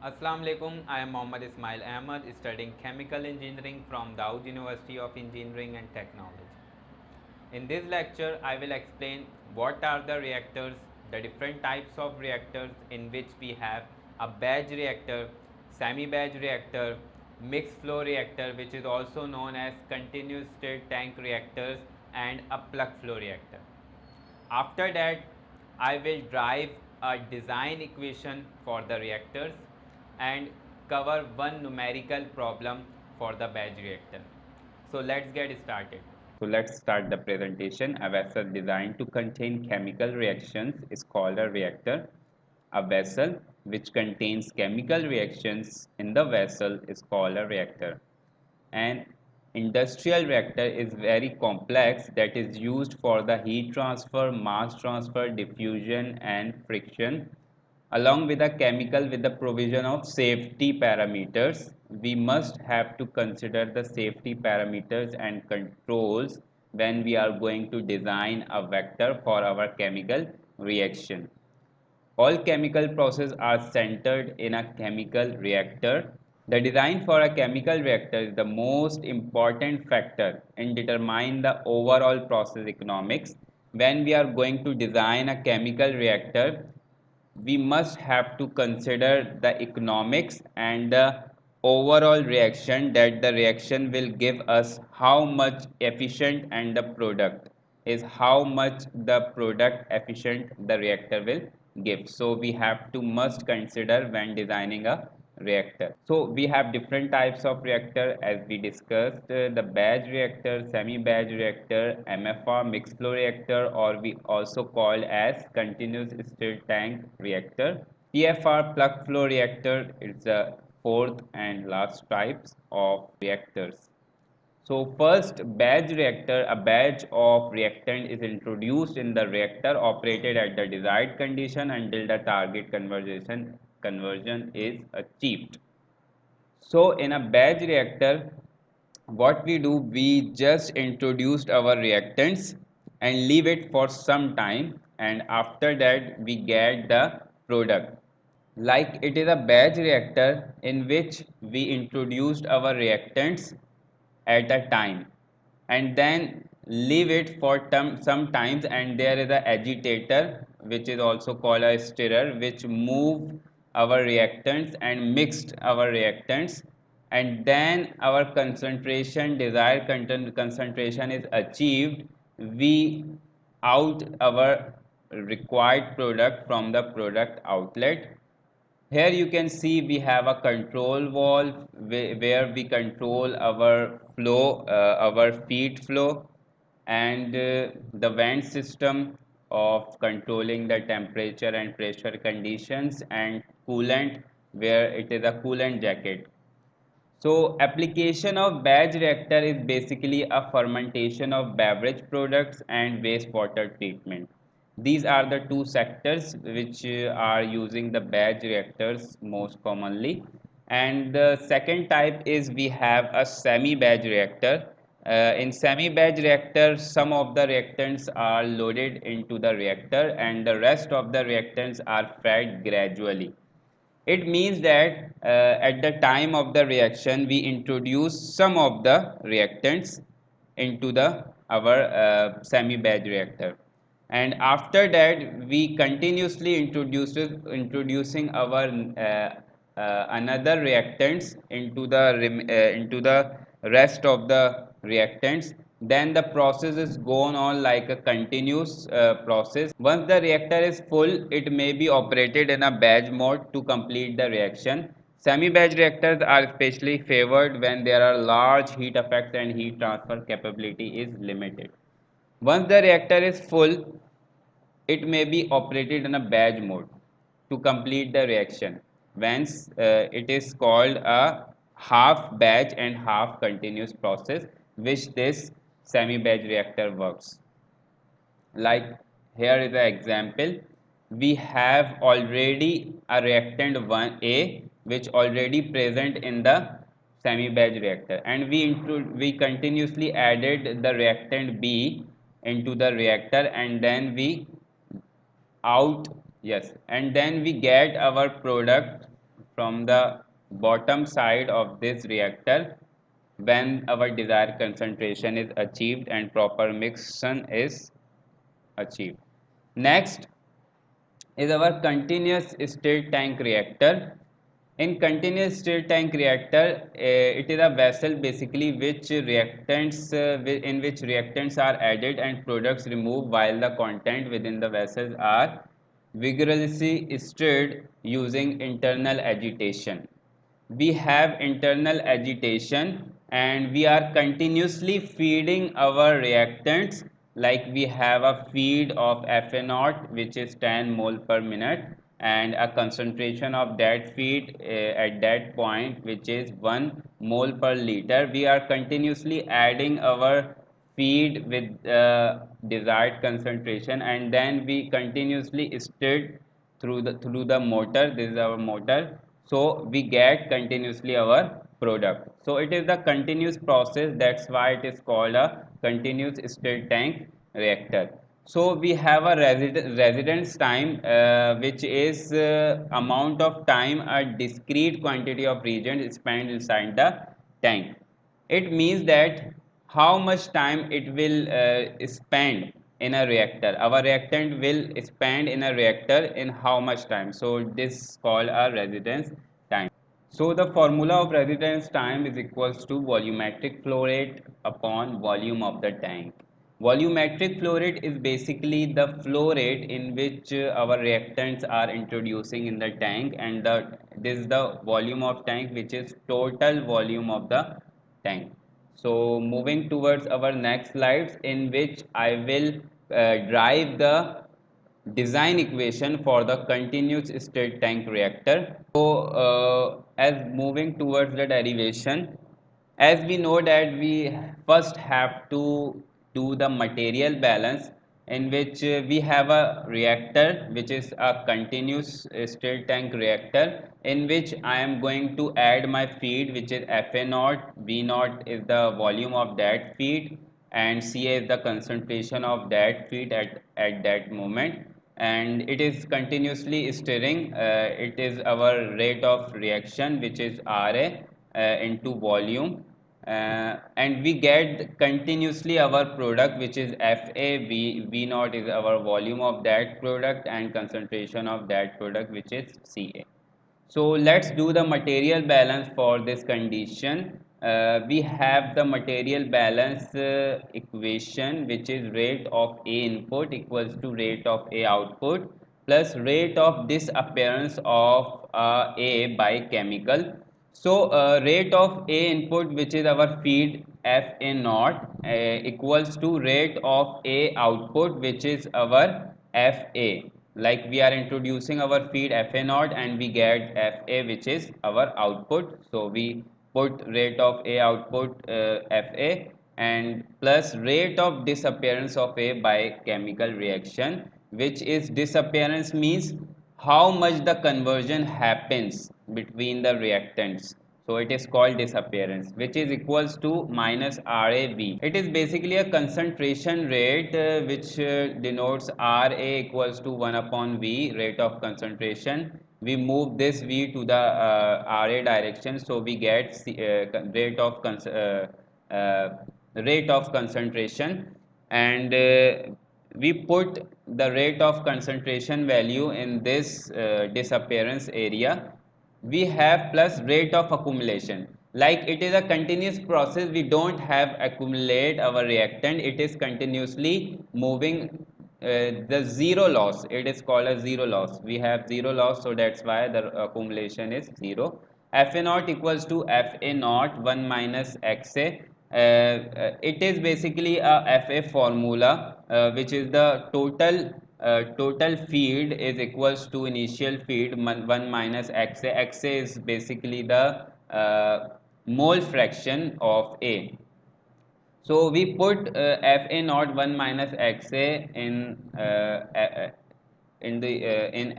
Assalamu alaikum. I am Mohammad Ismail Ahmad, studying chemical engineering from Dawood University of Engineering and Technology. In this lecture, I will explain what are the reactors, the different types of reactors in which we have a batch reactor, semi-batch reactor, mixed flow reactor, which is also known as continuous state tank reactors, and a plug flow reactor. After that, I will drive a design equation for the reactors and cover one numerical problem for the batch reactor. So let's get started. So let's start the presentation. A vessel designed to contain chemical reactions is called a reactor. A vessel which contains chemical reactions in the vessel is called a reactor. An industrial reactor is very complex that is used for the heat transfer, mass transfer, diffusion and friction along with a chemical with the provision of safety parameters. We must have to consider the safety parameters and controls when we are going to design a vector for our chemical reaction. All chemical processes are centered in a chemical reactor. The design for a chemical reactor is the most important factor in determining the overall process economics. When we are going to design a chemical reactor, we must have to consider the economics and the overall reaction, that the reaction will give us how much efficient, and the product is how much the product efficient the reactor will give. So we have to must consider when designing a reactor. So we have different types of reactor as we discussed, the batch reactor, semi-batch reactor, MFR, mixed flow reactor, or we also called as continuous state tank reactor. PFR, plug flow reactor, is the fourth and last types of reactors. So first, batch reactor, a batch of reactant is introduced in the reactor operated at the desired condition until the target conversion is achieved. So in a batch reactor, what we do, we just introduced our reactants and leave it for some time, and after that we get the product. Like it is a batch reactor in which we introduced our reactants at a time and then leave it for some times, and there is a agitator which is also called a stirrer which move our reactants and mixed our reactants, and then our concentration, desired content concentration is achieved. We out our required product from the product outlet. Here you can see we have a control valve where we control our flow, our feed flow, and the vent system of controlling the temperature and pressure conditions, and coolant where it is a coolant jacket. So application of batch reactor is basically a fermentation of beverage products and wastewater treatment. These are the two sectors which are using the batch reactors most commonly. And the second type is we have a semi-batch reactor. In semi-batch reactor, some of the reactants are loaded into the reactor and the rest of the reactants are fed gradually. It means that at the time of the reaction, we introduce some of the reactants into the our semi-batch reactor, and after that we continuously introducing our another reactants into the rest of the reactants. Then the process is going on like a continuous process. Once the reactor is full, it may be operated in a batch mode to complete the reaction. Semi-batch reactors are especially favored when there are large heat effects and heat transfer capability is limited. Once the reactor is full, it may be operated in a batch mode to complete the reaction. Hence, it is called a half batch and half continuous process, which this semi-batch reactor works. Like here is an example. We have already a reactant 1A which already present in the semi-batch reactor, and we continuously added the reactant B into the reactor, and then we out, yes, and then we get our product from the bottom side of this reactor when our desired concentration is achieved and proper mixtion is achieved. Next is our continuous stirred tank reactor. In continuous stirred tank reactor, it is a vessel basically which reactants in which reactants are added and products removed while the content within the vessels are vigorously stirred using internal agitation. We have internal agitation and we are continuously feeding our reactants, like we have a feed of Fa0 which is 10 mole per minute and a concentration of that feed at that point which is 1 mole per liter. We are continuously adding our feed with desired concentration and then we continuously stir through the motor. This is our motor, so we get continuously our product. So it is the continuous process, that's why it is called a continuous stirred tank reactor. So we have a residence time which is amount of time a discrete quantity of reagent spent inside the tank. It means that how much time it will spend in a reactor. Our reactant will spend in a reactor in how much time. So this is called a residence time. So the formula of residence time is equals to volumetric flow rate upon volume of the tank. Volumetric flow rate is basically the flow rate in which our reactants are introducing in the tank, and this is the volume of tank which is total volume of the tank. So moving towards our next slides, in which I will drive the design equation for the continuous stirred tank reactor. So as moving towards the derivation, as we know that we first have to do the material balance, in which we have a reactor which is a continuous stirred tank reactor, in which I am going to add my feed which is Fa0, V0 is the volume of that feed and Ca is the concentration of that feed at that moment, and it is continuously stirring. It is our rate of reaction which is Ra into volume, and we get continuously our product which is V0 is our volume of that product and concentration of that product which is Ca. So let's do the material balance for this condition. We have the material balance equation which is rate of A input equals to rate of A output plus rate of disappearance of A by chemical. So rate of A input which is our feed Fa0 equals to rate of A output which is our Fa. Like we are introducing our feed Fa0 and we get Fa which is our output. So we put rate of A output Fa and plus rate of disappearance of A by chemical reaction, which is disappearance means how much the conversion happens between the reactants. So it is called disappearance, which is equals to minus RAV. It is basically a concentration rate which denotes RA equals to 1 upon V, rate of concentration. We move this V to the RA direction, so we get rate of concentration, and we put the rate of concentration value in this disappearance area. We have plus rate of accumulation, like it is a continuous process, we don't have accumulate our reactant, it is continuously moving. The zero loss, it is called a zero loss, we have zero loss, so that's why the accumulation is zero. Fa0 equals to Fa0 1 minus Xa. It is basically a Fa formula which is the total feed is equals to initial feed 1 minus Xa. Xa is basically the mole fraction of A. So we put Fa0 1 minus Xa in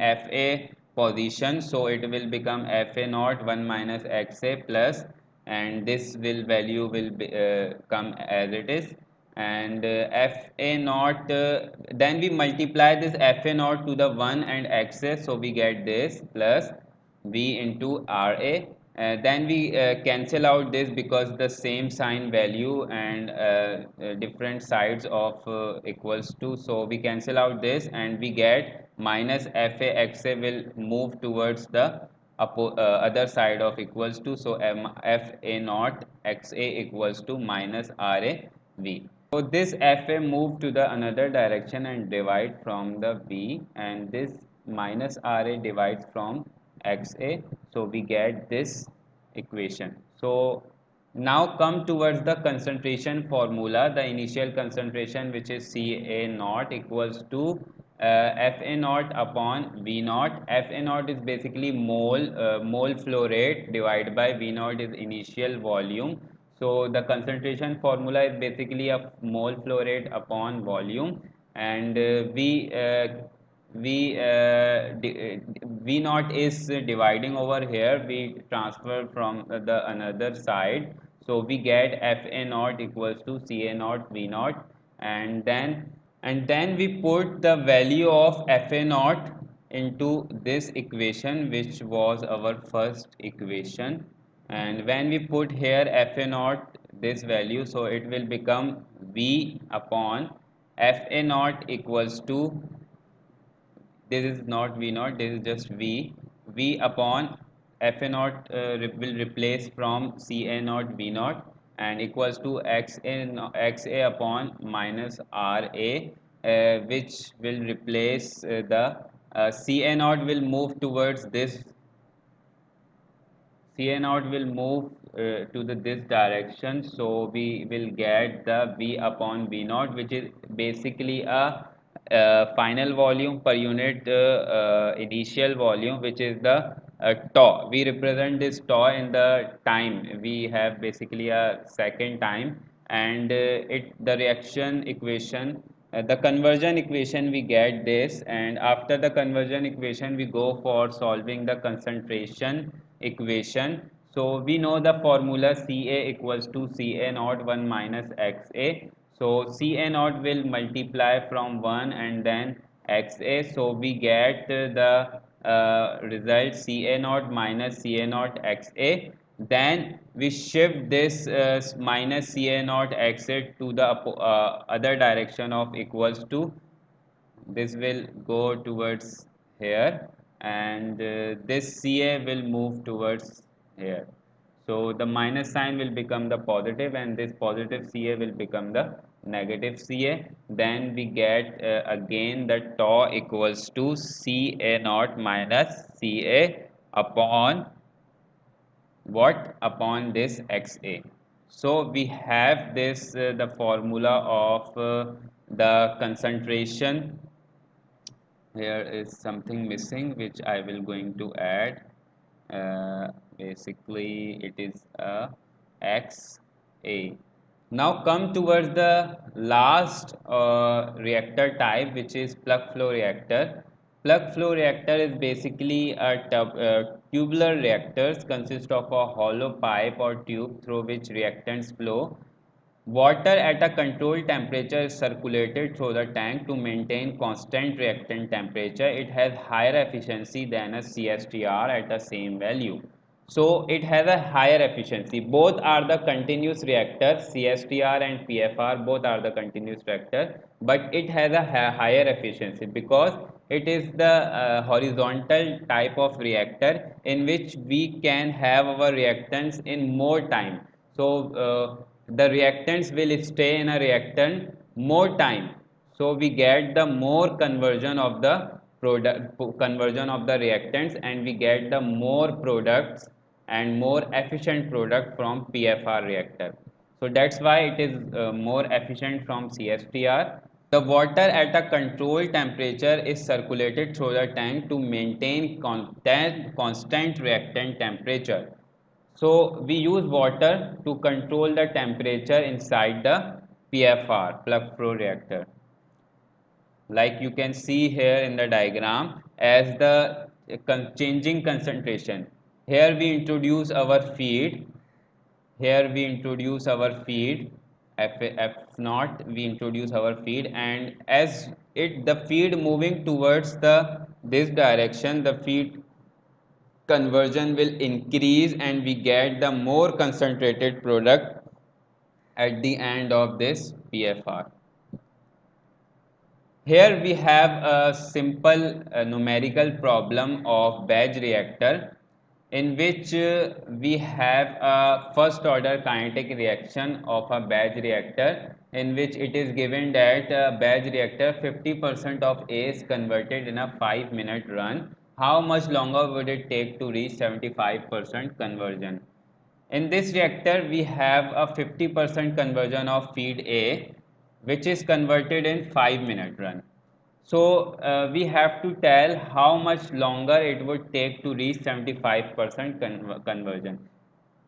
Fa position, so it will become Fa0 1 minus Xa plus, and this will value will come as it is, and Fa0 then we multiply this Fa0 to the 1 and Xa, so we get this plus V into RA. Then we cancel out this because the same sign value and different sides of equals to, so we cancel out this and we get minus FA XA will move towards the other side of equals to, so FA naught XA equals to minus RA V. So this FA move to the another direction and divide from the V, and this minus RA divides from XA, so we get this equation. So now come towards the concentration formula. The initial concentration, which is Ca naught, equals to Fa naught upon V naught. Fa naught is basically mole flow rate divided by V naught is initial volume. So the concentration formula is basically a mole flow rate upon volume, and V naught is dividing over here. We transfer from the another side, so we get Fa naught equals to Ca naught V naught, and then we put the value of Fa naught into this equation, which was our first equation. And when we put here Fa naught this value, so it will become V upon Fa naught equals to, this is not V naught, this is just V upon Fa naught will replace from Ca naught V naught and equals to XA upon minus RA, which will replace the Ca naught will move towards this, Ca naught will move to this direction, so we will get the V upon V naught, which is basically a final volume per unit initial volume, which is the tau. We represent this tau in the time. We have basically a second time, and the reaction equation, the conversion equation, we get this, and after the conversion equation we go for solving the concentration equation. So we know the formula Ca equals to Ca naught 1 minus Xa. So Ca naught will multiply from 1 and then Xa. So we get the result Ca naught minus Ca naught Xa. Then we shift this minus Ca naught Xa to the other direction of equals to, this will go towards here, and this Ca will move towards here. So the minus sign will become the positive and this positive Ca will become the negative Ca. Then we get again the tau equals to Ca naught minus Ca upon what, upon this Xa. So we have this the formula of the concentration. Here is something missing which I will going to add. Basically it is a XA. Now come towards the last reactor type, which is plug flow reactor. Plug flow reactor is basically a tubular reactors consist of a hollow pipe or tube through which reactants flow. Water at a controlled temperature is circulated through the tank to maintain constant reactant temperature. It has higher efficiency than a CSTR at the same value. So it has a higher efficiency. Both are the continuous reactors, CSTR and PFR, both are the continuous reactor, but it has a higher efficiency because it is the horizontal type of reactor in which we can have our reactants in more time. So the reactants will stay in a reactant more time, so we get the more conversion of the conversion of the reactants, and we get the more products and more efficient product from PFR reactor. So that's why it is more efficient from CSTR. The water at a controlled temperature is circulated through the tank to maintain constant reactant temperature. So we use water to control the temperature inside the PFR, plug flow reactor. Like you can see here in the diagram as the changing concentration. Here we introduce our feed. Here we introduce our feed F naught, we introduce our feed, and as it the feed moving towards the this direction, the feed conversion will increase and we get the more concentrated product at the end of this PFR. Here we have a simple numerical problem of batch reactor in which we have a first order kinetic reaction of a batch reactor in which it is given that batch reactor 50% of A is converted in a 5-minute run. How much longer would it take to reach 75% conversion? In this reactor, we have a 50% conversion of feed A, which is converted in 5-minute run. So we have to tell how much longer it would take to reach 75% conversion.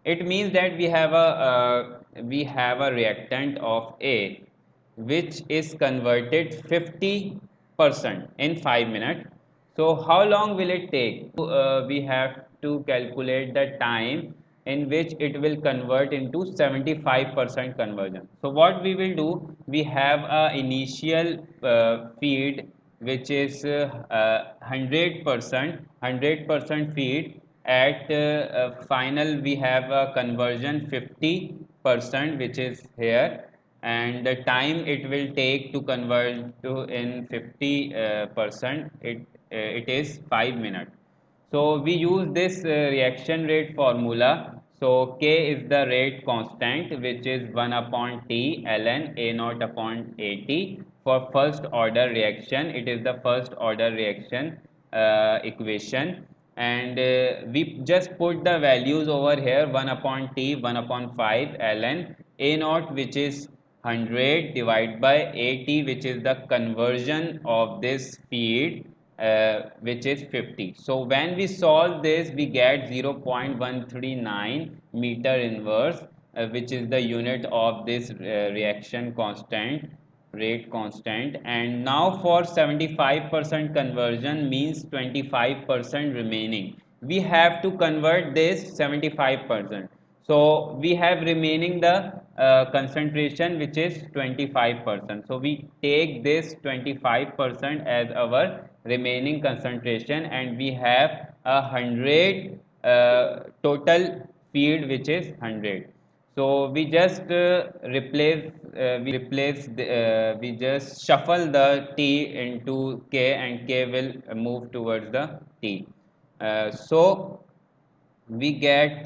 It means that we have a reactant of A, which is converted 50% in 5 minutes. So how long will it take? We have to calculate the time in which it will convert into 75% conversion. So what we will do, we have a initial feed which is 100% feed. At final we have a conversion 50% which is here, and the time it will take to convert to in 50% it is 5 minutes. So we use this reaction rate formula. So K is the rate constant which is 1 upon T ln A naught upon AT. For first order reaction, it is the first order reaction equation, and we just put the values over here: 1 upon T, 1 upon 5 ln A naught, which is 100, divided by AT, which is the conversion of this feed, which is 50. So when we solve this, we get 0.139 meter inverse, which is the unit of this reaction constant, rate constant. And now for 75% conversion means 25% remaining. We have to convert this 75%. So we have remaining the concentration which is 25%. So we take this 25% as our remaining concentration, and we have 100 total feed which is 100. So we just we just shuffle the T into K, and K will move towards the T. So we get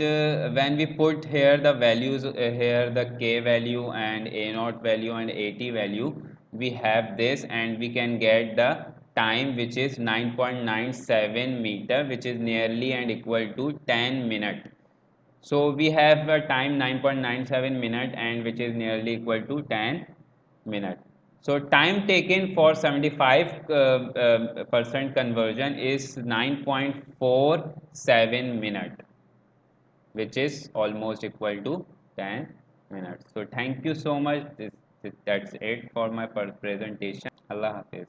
when we put here the values, here the K value and A naught value and AT value, we have this, and we can get the time which is 9.97 meter, which is nearly and equal to 10 minutes. So we have a time 9.97 minute, and which is nearly equal to 10 minutes. So time taken for 75% conversion is 9.47 minute, which is almost equal to 10 minutes. So thank you so much. That's it for my presentation. Allah Hafiz.